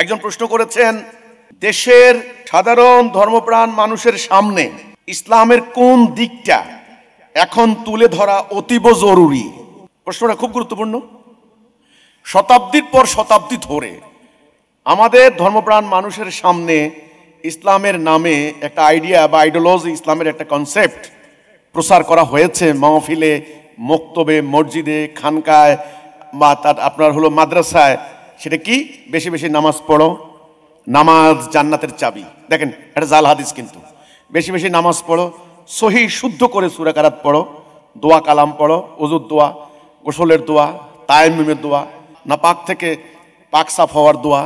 একজন প্রশ্ন করেছেন, দেশের সাধারণ ধর্মপ্রাণ মানুষের সামনে ইসলামের কোন দিকটা এখন তুলে ধরা অতীব জরুরি? প্রশ্নটা খুব গুরুত্বপূর্ণ। শতাব্দীর পর শতাব্দী ধরে আমাদের ধর্মপ্রাণ মানুষের সামনে ইসলামের নামে একটা আইডিয়া বা আইডিওলজি, ইসলামের একটা কনসেপ্ট প্রচার করা হয়েছে মাহফিলে, মক্তবে, মসজিদে, খানকায় বা তার আপনার হলো মাদ্রাসায়। সেটা কি? বেশি বেশি নামাজ পড়ো, নামাজ জান্নাতের চাবি। দেখেন, এটা জাল হাদিস, কিন্তু বেশি বেশি নামাজ পড়ো, সহি শুদ্ধ করে সূরা কারাত পড়ো, দোয়া কালাম পড়ো, ওযুর দোয়া, গোসলের দোয়া, তায়াম্মুমের দোয়া, নাপাক থেকে পাক সাফ হওয়ার দোয়া,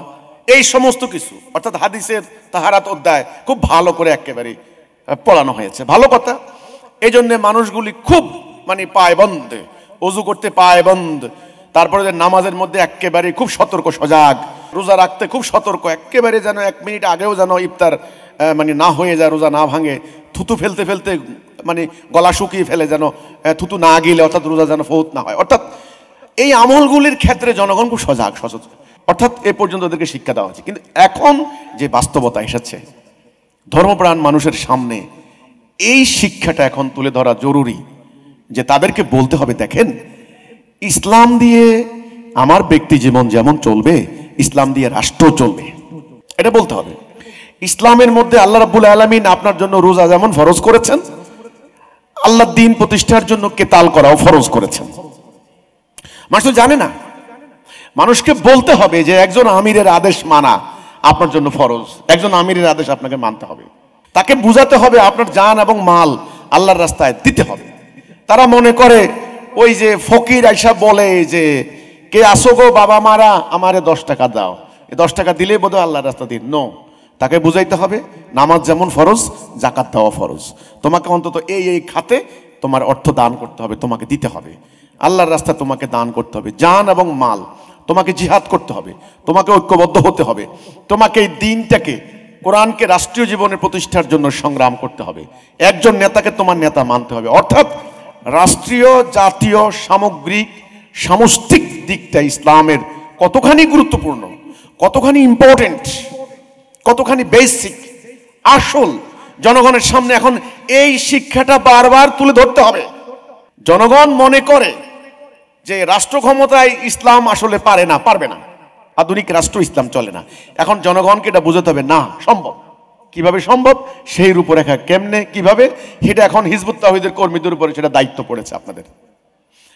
এই সমস্ত কিছু অর্থাৎ হাদিসের তাহারাত অধ্যায় খুব ভালো করে একেবারে পড়ানো হয়েছে। ভালো কথা। এই জন্যে মানুষগুলি খুব পায়বন্ধ, অজু করতে পায়বন্ধ, তারপরে নামাজের মধ্যে একেবারে খুব সতর্ক সজাগ, রোজা রাখতে খুব সতর্ক, একেবারে যেন 1 মিনিট আগেও যেন ইফতার না হয়ে যায়, রোজা না ভাঙে, থুতু ফেলতে ফেলতে গলা শুকিয়ে ফেলে, যেন থুতু না গিলে অর্থাৎ রোজা যেন ফৌত না হয়। অর্থাৎ এই আমলগুলির ক্ষেত্রে জনগণ খুব সজাগ সচেতন, অর্থাৎ এ পর্যন্ত ওদেরকে শিক্ষা দেওয়া হচ্ছে। কিন্তু এখন যে বাস্তবতা এসেছে ধর্মপ্রাণ মানুষের সামনে, এই শিক্ষাটা এখন তুলে ধরা জরুরি যে তাদেরকে বলতে হবে, দেখেন ইসলাম দিয়ে আমার ব্যক্তি জীবন যেমন চলবে, ইসলাম দিয়ে রাষ্ট্র চলবে, এটা বলতে হবে। ইসলামের মধ্যে আল্লাহ রাব্বুল আলামিন আপনার জন্য রোজা যেমন ফরজ করেছেন, আল্লাহর দ্বীন প্রতিষ্ঠার জন্য কেতাল করাও ফরজ করেছেন। মানুষ তো জানে না। মানুষকে বলতে হবে যে একজন আমিরের আদেশ মানা আপনার জন্য ফরজ, একজন আমিরের আদেশ আপনাকে মানতে হবে। তাকে বুঝাতে হবে আপনার জান এবং মাল আল্লাহর রাস্তায় দিতে হবে। তারা মনে করে ওই যে ফকির আইসা বলে যে, কে আসো গো বাবা মারা, আমারে 10 টাকা দাও, 10 টাকা দিলেই বোধহয় আল্লাহর রাস্তা দিন। নো, তাকে বুঝাইতে হবে নামাজ যেমন ফরজ, যাকাত দেওয়া ফরজ। তোমাকে অন্তত এই এই খাতে তোমার অর্থ দান করতে হবে, তোমাকে দিতে হবে। আল্লাহর রাস্তা তোমাকে দান করতে হবে, জান এবং মাল তোমাকে জিহাদ করতে হবে, তোমাকে ঐক্যবদ্ধ হতে হবে, তোমাকে এই দিনটাকে, কোরআনকে রাষ্ট্রীয় জীবনের প্রতিষ্ঠার জন্য সংগ্রাম করতে হবে। একজন নেতাকে তোমার নেতা মানতে হবে। অর্থাৎ রাষ্ট্রীয়, জাতীয়, সামগ্রিক, সামষ্টিক দিকটা ইসলামের কতখানি গুরুত্বপূর্ণ, কতখানি ইম্পর্টেন্ট, কতখানি বেসিক, আসল, জনগণের সামনে এখন এই শিক্ষাটা বারবার তুলে ধরতে হবে। জনগণ মনে করে যে রাষ্ট্র ক্ষমতায় ইসলাম আসলে পারবে না, আধুনিক রাষ্ট্র ইসলাম চলে না। এখন জনগণকে এটা বুঝাতে হবে, না, সম্ভব। কিভাবে সম্ভব, সেই রূপরেখা কেমনে, কিভাবে, সেটা এখন হিজবুত তাওহীদের কর্মীদের উপরে সেটা দায়িত্ব পড়েছে আপনাদের।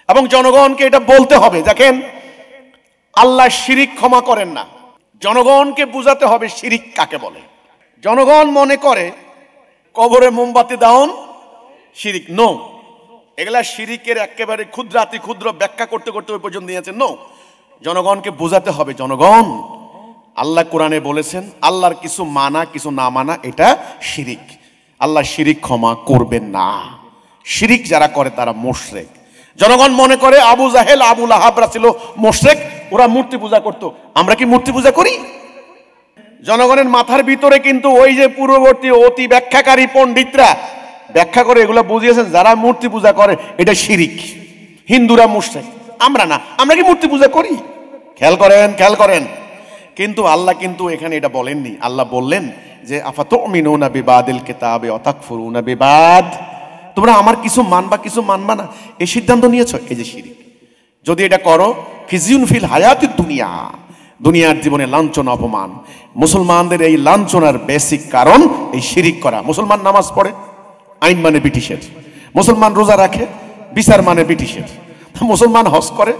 এবং জনগণকে এটা বলতে হবে, দেখেন আল্লাহ শিরিক ক্ষমা করেন না। জনগণকে বুঝাতে হবে শিরিক কাকে বলে। জনগণ মনে করে কবরে মোমবাতি দাওন শিরিক। নো, এগুলা শিরিকের একেবারে ক্ষুদ্রাতি ক্ষুদ্র ব্যাখ্যা করতে করতে ওই পর্যন্ত নিয়েছেন। নো, জনগণকে বোঝাতে হবে, জনগণ আল্লাহ কোরআনে বলেছেন আল্লাহর কিছু মানা কিছু না মানা এটা শিরিক। আল্লাহ শিরিক ক্ষমা করবেন না। শিরিক যারা করে তারা মুশরিক। জনগণ মনে করে আবু জাহেল, আবু লাহাবরা ছিল মুশরিক, ওরা মূর্তি পূজা করত। আমরা কি মূর্তি পূজা করি? জনগণের মাথার ভিতরে কিন্তু ওই যে পূর্ববর্তী অতি ব্যাখ্যাকারী পণ্ডিতরা ব্যাখ্যা করে এগুলো বুঝিয়েছেন, যারা মূর্তি পূজা করে এটা শিরিক, হিন্দুরা মুশরিক। আমরা না, আমরা কি মূর্তি পূজা করি? খেয়াল করেন, খেয়াল করেন। কিন্তু আল্লাহ কিন্তু এখানে এটা বলেননি। আল্লাহ বললেন যে আফাতুমিনুনা বিবাদিল কিতাবি ওয়া তাকফুরুনা বিবাদ, তোমরা আমার কিছু মানবা কিছু মানবা না, এই সিদ্ধান্ত নিয়েছো, এই যে শিরিক। যদি এটা করো, খিজিউন ফিল হায়াতিদ দুনিয়া, দুনিয়ার জীবনে লাঞ্ছনা, অপমান। মুসলমানদের এই লাঞ্ছনার বেসিক কারণ এই শিরিক করা। মুসলমান নামাজ পড়ে, আইন মানে ব্রিটিশের। মুসলমান রোজা রাখে, বিচার মানে ব্রিটিশের। মুসলমান হজ করে,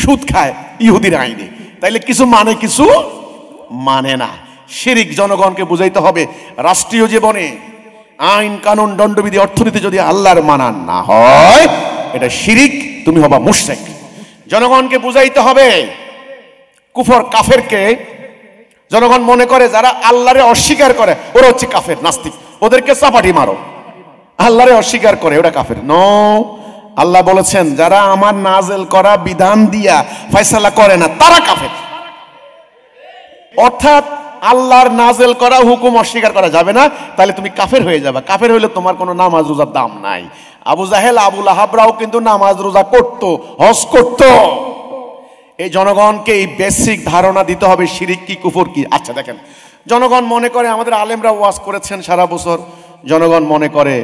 সুদ খায় ইহুদির আইনে। তাইলে কিছু মানে কিছু মানে না, শিরিক। জনগণকে বুঝাইতে হবে রাষ্ট্রীয় জীবনে আইন কানুন দণ্ডবিধি অর্থনীতি যদি আল্লাহর মানা না হয় এটা শিরিক, তুমি হবা মুশরিক। জনগণকে বুঝাইতে হবে কুফর কাফেরকে। জনগণ মনে করে যারা আল্লাহরে অস্বীকার করে ওরা হচ্ছে কাফের, নাস্তিক, ওদেরকে চাপাটি মারো। আল্লাহরে অস্বীকার করে ওরা কাফের। নো, আল্লাহ বলেছেন যারা আমার নাজেল করা বিধান দিয়া ফয়সালা করে না তারা কাফের। অর্থাৎ আল্লাহর নাজেল করা হুকুম অস্বীকার করা যাবে না, তাহলে তুমি কাফের হয়ে যাবে। কাফের হইলে তোমার কোনো নামাজ রোজার দাম নাই। আবু জাহেল, আবু লাহাবরাও কিন্তু নামাজ রোজা করত, হজ করত। এই জনগণকে এই বেসিক ধারণা দিতে হবে শিরিক কি কুফর কি। আচ্ছা দেখেন, জনগণ মনে করে, আমাদের আলেমরা ওয়াজ করেছেন সারা বছর, জনগণ মনে করে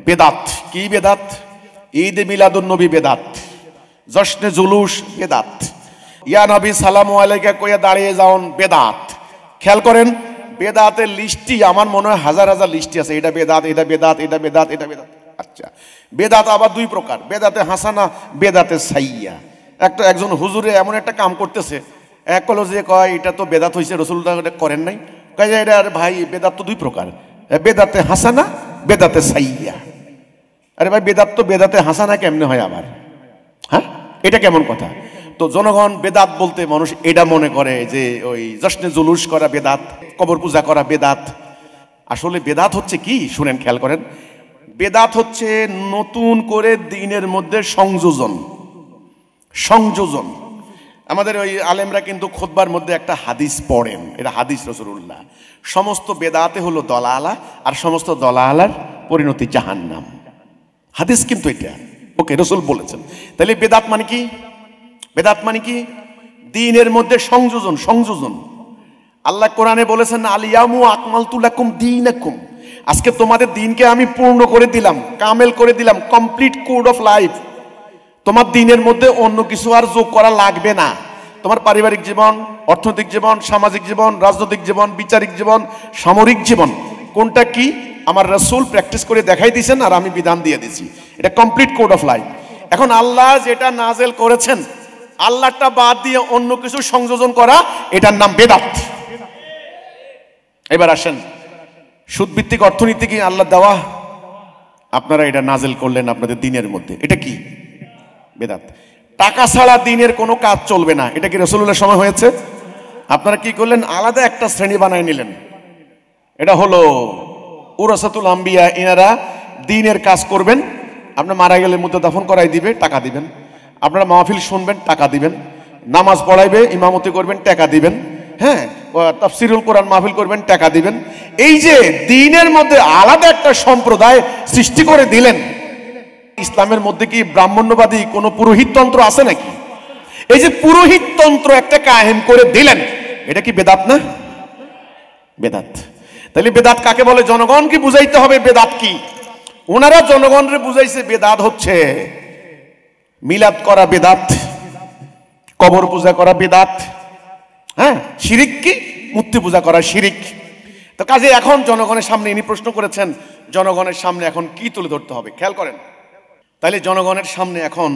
বেদাত। কি বেদাত? ঈদ মিলাদুন নবী বেদাত, জশ্নে জুলুস বেদাত, ইয়া নবী সালামু আলাইকা কইয়া দাঁড়িয়ে যাওন বেদাত। খেয়াল করেন, বেদাতের লিস্টই আমার মনে হয় হাজার হাজার লিস্টই আছে। এটা বেদাত, এটা বেদাত, এটা বেদাত, এটা বেদাত। আচ্ছা, বেদাত আবার দুই প্রকার, বেদাতে হাসানা, বেদাতে সাইয়া। একজন হুজুরে এমন একটা কাম করতেছে, এক কলো যে কয় এটা তো বেদাত হয়েছে, রসুলটা করেন নাই, কয় যে এটা আরে ভাই বেদাত তো দুই প্রকার, বেদাতে হাসানা, বেদাতে সাইয়া। আরে ভাই বেদাত তো বেদাতে হাসানা কেমনে হয় আবার? হ্যাঁ, এটা কেমন কথা? তো জনগণ বেদাত বলতে মানুষ এটা মনে করে যে ওই জশ্নে জুলুস করা বেদাত, কবর পূজা করা বেদাত। আসলে বেদাত হচ্ছে কি শুনেন, খেয়াল করেন, বেদাত হচ্ছে নতুন করে দ্বীনের মধ্যে সংযোজন। সংযোজন আমাদের ওই আলেমরা কিন্তু খুতবার মধ্যে একটা হাদিস পড়েন, এটা হাদিস রাসূলুল্লাহ, সমস্ত বেদাতে হলো দলালা, আর সমস্ত দলালার পরিণতি জাহান্নাম। হাদিস কিন্তু এটা, ওকে, রাসূল বলেছেন। তাহলে বেদাত মানে কি? বেদাত মানে কি? দ্বীনের মধ্যে সংযোজন। সংযোজন আল্লাহ কোরআনে বলেছেন, আলিয়ামু আকমালতু লাকুম দীনাকুম, আজকে তোমাদের দ্বীনকে আমি পূর্ণ করে দিলাম, কামেল করে দিলাম, কমপ্লিট কোড অফ লাইফ। তোমার দ্বীনের মধ্যে অন্য কিছু আর যোগ করা লাগবে না। তোমার পারিবারিক জীবন, অর্থনৈতিক জীবন, সামাজিক জীবন, রাজনৈতিক জীবন, বিচারিক জীবন, সামরিক জীবন, কোনটা কি আমার রাসূল প্র্যাকটিস করে দেখাই দিয়েছেন, আর আমি বিধান দিয়ে দিয়েছি। এটা কমপ্লিট কোড অফ লাইফ। এখন আল্লাহ যেটা নাজেল করেছেন, আল্লাহটা বাদ দিয়ে অন্য কিছু সংযোজন করা, এটার নাম বেদাত। এবার আসেন, সুদভিত্তিক অর্থনীতি কি আল্লাহ দেওয়া? আপনারা এটা নাজেল করলেন আপনাদের দ্বীনের মধ্যে, এটা কি? বেদাত। টাকা ছাড়া দ্বীনের কোনো কাজ চলবে না, এটা কি রাসূলুল্লাহর সময় হয়েছে? আপনারা কি করলেন? আলাদা একটা শ্রেণী বানায় নিলেন, এটা হলো উরাসাতুল আম্বিয়া, এনারা দ্বীনের কাজ করবেন। আপনার মারা গেলে মুদ্দা দাফন করাই দিবে, টাকা দিবেন। আপনারা মাহফিল শুনবেন, টাকা দিবেন। নামাজ পড়াইবে, ইমামতি করবেন, টাকা দিবেন। হ্যাঁ, তাফসিরুল কোরআন মাহফিল করবেন, টাকা দিবেন। এই যে দ্বীনের মধ্যে আলাদা একটা সম্প্রদায় সৃষ্টি করে দিলেন, ইসলামের মধ্যে কি ব্রাহ্মণ্যবাদী কোনো পুরোহিততন্ত্র আছে নাকি? এই যে পুরোহিততন্ত্র একটা কায়েম করে দিলেন, এটা কি বেদাত না? বেদাত। তাহলে বেদাত কাকে বলে? জনগণকে বুঝাইতে হবে বেদাত কি। ওনারা জনগণরে বুঝাইছে বেদাত হচ্ছে মিলাদ করা বেদাত, কবর পূজা করা বেদাত। হ্যাঁ, শিরিক কি? মূর্তি পূজা করা শিরিক। তো কাজে এখন জনগণের সামনে ইনি প্রশ্ন করেছেন, জনগণের সামনে এখন কি তুলে ধরতে হবে? খেয়াল করেন, তাহলে জনগণের সামনে এখন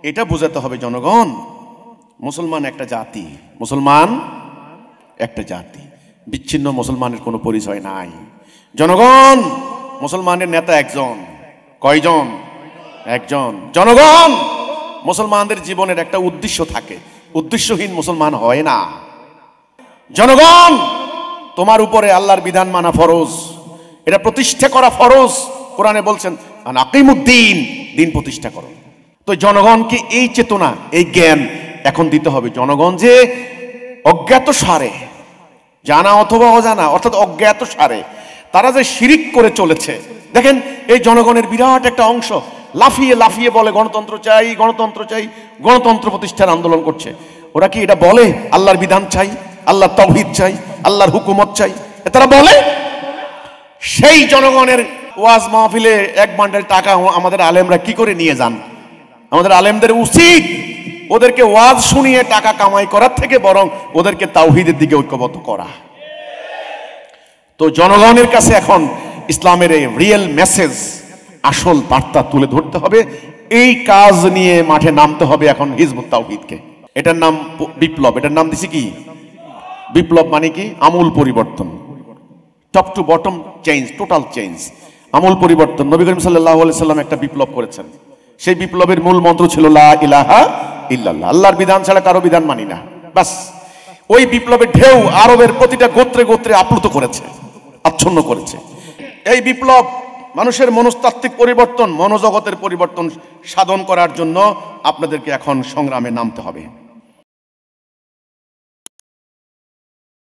এটা বোঝাতে হবে, জনগণ মুসলমান একটা জাতি, মুসলমান একটা জাতি, বিচ্ছিন্ন মুসলমানের কোনো পরিচয় নাই। জনগণ মুসলমানের নেতা একজন। কয়জন? একজন। জনগণ মুসলমানদের জীবনের একটা উদ্দেশ্য থাকে, উদ্দেশ্যহীন মুসলমান হয় না। জনগণ তোমার উপরে আল্লাহর বিধান মানা ফরজ, এটা প্রতিষ্ঠা করা ফরজ। কোরআনে বলছেন আকিমুদ্দিন, দিন প্রতিষ্ঠা করো। তো জনগণকে এই চেতনা, এই জ্ঞান এখন দিতে হবে। জনগণ যে অজ্ঞাত সারে, জানা অথবা অজানা, অর্থাৎ অজ্ঞাত সারে তারা যে শিরিক করে চলেছে, দেখেন এই জনগণের বিরাট একটা অংশ লাফিয়ে লাফিয়ে বলে গণতন্ত্র চাই, গণতন্ত্র চাই, গণতন্ত্র প্রতিষ্ঠার আন্দোলন করছে। ওরা কি এটা বলে আল্লাহর বিধান চাই, আল্লাহর তাওহীদ চাই, আল্লাহর হুকুমত চাই? তারা বলে। সেই জনগণের ওয়াজ মাহফিলে এক বান্ডেল টাকা আমাদের আলেমরা কি করে নিয়ে যান? আমাদের আলেমদের উচিত ওদেরকে ওয়াজ শুনিয়ে টাকা কামাই করার থেকে বরং ওদেরকে তাওহীদের দিকে ঐক্যবদ্ধ করা। তো জনগণের কাছে এখন ইসলামের এই রিয়েল মেসেজ, আসল বার্তা তুলে ধরতে হবে। এই কাজ নিয়ে মাঠে নামতে হবে এখন হিজবুত তাওহীদকে। এটার নাম বিপ্লব, এটার নাম দিছি কি? বিপ্লব মানে কি? আমূল পরিবর্তন, top to bottom change, total change, আমূল পরিবর্তন। নবী করিম সাল্লাল্লাহু আলাইহি সাল্লাম একটা বিপ্লব করেছেন। সেই বিপ্লবের মূল মন্ত্র ছিল লা ইলাহা ইল্লাল্লাহ, আল্লাহর বিধান ছাড়া কারো বিধান মানি না। বাস, ওই বিপ্লবের ঢেউ আরবের প্রতিটা গোত্রে গোত্রে আপ্লুত করেছে, আচ্ছন্ন করেছে। এই বিপ্লব মানুষের মনস্তাত্ত্বিক পরিবর্তন, মনোজগতের পরিবর্তন সাধন করার জন্য আপনাদেরকে এখন সংগ্রামে নামতে হবে।